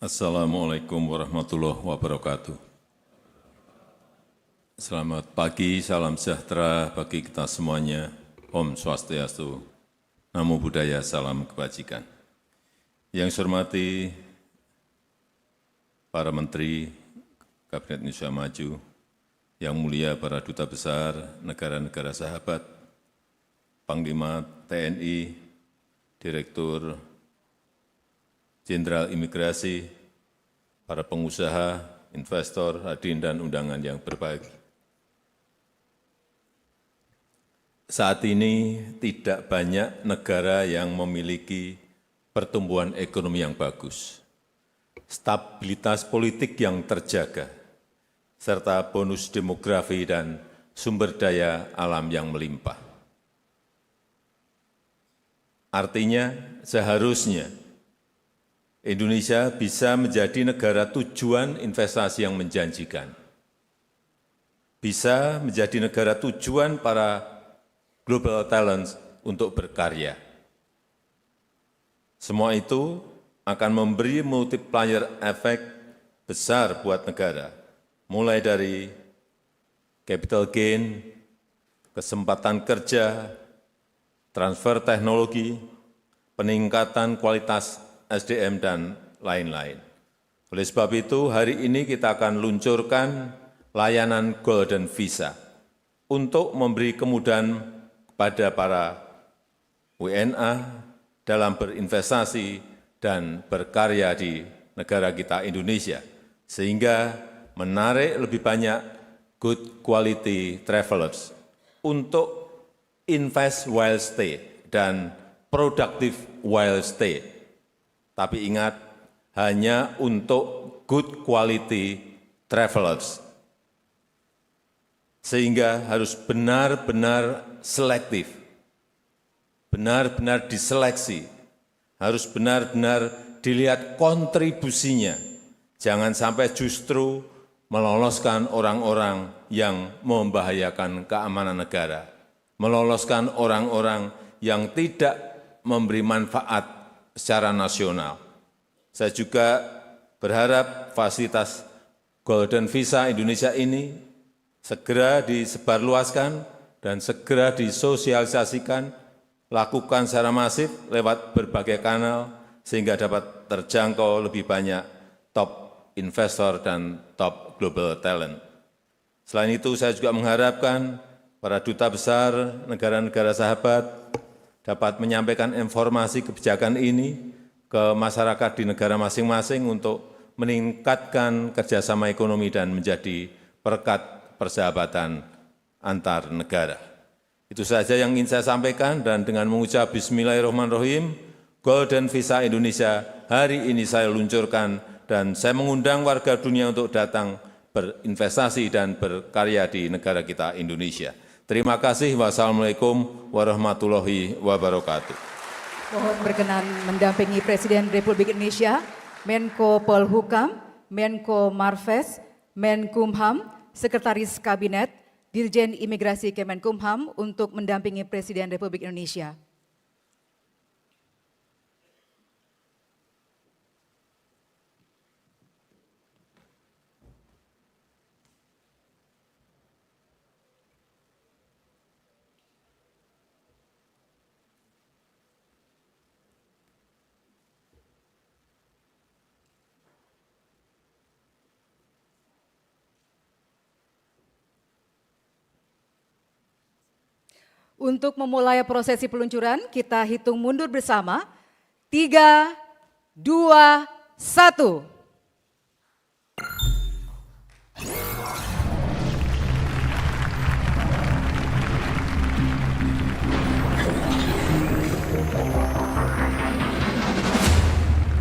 Assalamualaikum warahmatullahi wabarakatuh. Selamat pagi, salam sejahtera bagi kita semuanya. Om Swastiastu, Namo Buddhaya, salam kebajikan. Yang saya hormati para Menteri Kabinet Indonesia Maju, yang mulia para Duta Besar negara-negara sahabat, Panglima TNI, Direktur Jenderal Imigrasi, para pengusaha, investor, hadirin dan undangan yang berbahagia. Saat ini tidak banyak negara yang memiliki pertumbuhan ekonomi yang bagus, stabilitas politik yang terjaga, serta bonus demografi dan sumber daya alam yang melimpah. Artinya, seharusnya Indonesia bisa menjadi negara tujuan investasi yang menjanjikan, bisa menjadi negara tujuan para global talent untuk berkarya. Semua itu akan memberi multiplier efek besar buat negara, mulai dari capital gain, kesempatan kerja, transfer teknologi, peningkatan kualitas SDM, dan lain-lain. Oleh sebab itu, hari ini kita akan luncurkan layanan Golden Visa untuk memberi kemudahan kepada para WNA dalam berinvestasi dan berkarya di negara kita Indonesia, sehingga menarik lebih banyak good quality travelers untuk invest while stay dan productive while stay. Tapi ingat, hanya untuk good quality travelers. Sehingga harus benar-benar selektif, benar-benar diseleksi, harus benar-benar dilihat kontribusinya. Jangan sampai justru meloloskan orang-orang yang membahayakan keamanan negara, meloloskan orang-orang yang tidak memberi manfaat secara nasional. Saya juga berharap fasilitas Golden Visa Indonesia ini segera disebarluaskan dan segera disosialisasikan, lakukan secara masif lewat berbagai kanal sehingga dapat terjangkau lebih banyak top investor dan top global talent. Selain itu, saya juga mengharapkan para duta besar negara-negara sahabat dapat menyampaikan informasi kebijakan ini ke masyarakat di negara masing-masing untuk meningkatkan kerjasama ekonomi dan menjadi perekat persahabatan antar negara. Itu saja yang ingin saya sampaikan, dan dengan mengucap Bismillahirrahmanirrahim, Golden Visa Indonesia hari ini saya luncurkan, dan saya mengundang warga dunia untuk datang berinvestasi dan berkarya di negara kita Indonesia. Terima kasih. Wassalamualaikum warahmatullahi wabarakatuh. Mohon berkenan mendampingi Presiden Republik Indonesia, Menko Polhukam, Menko Marves, Menkumham, Sekretaris Kabinet, Dirjen Imigrasi Kemenkumham untuk mendampingi Presiden Republik Indonesia. Untuk memulai prosesi peluncuran, kita hitung mundur bersama. 3, 2, 1.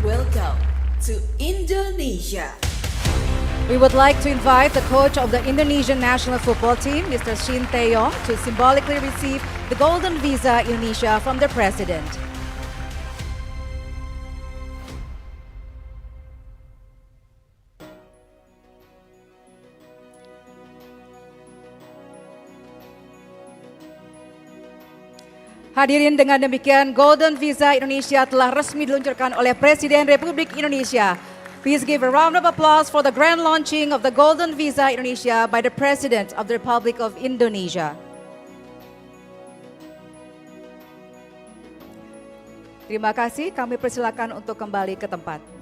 Welcome to Indonesia. We would like to invite the coach of the Indonesian national football team, Mr. Shin Tae-yong, to symbolically receive the Golden Visa Indonesia from the President. Hadirin, dengan demikian Golden Visa Indonesia telah resmi diluncurkan oleh Presiden Republik Indonesia. Please give a round of applause for the grand launching of the Golden Visa Indonesia by the President of the Republic of Indonesia. Terima kasih, kami persilakan untuk kembali ke tempat.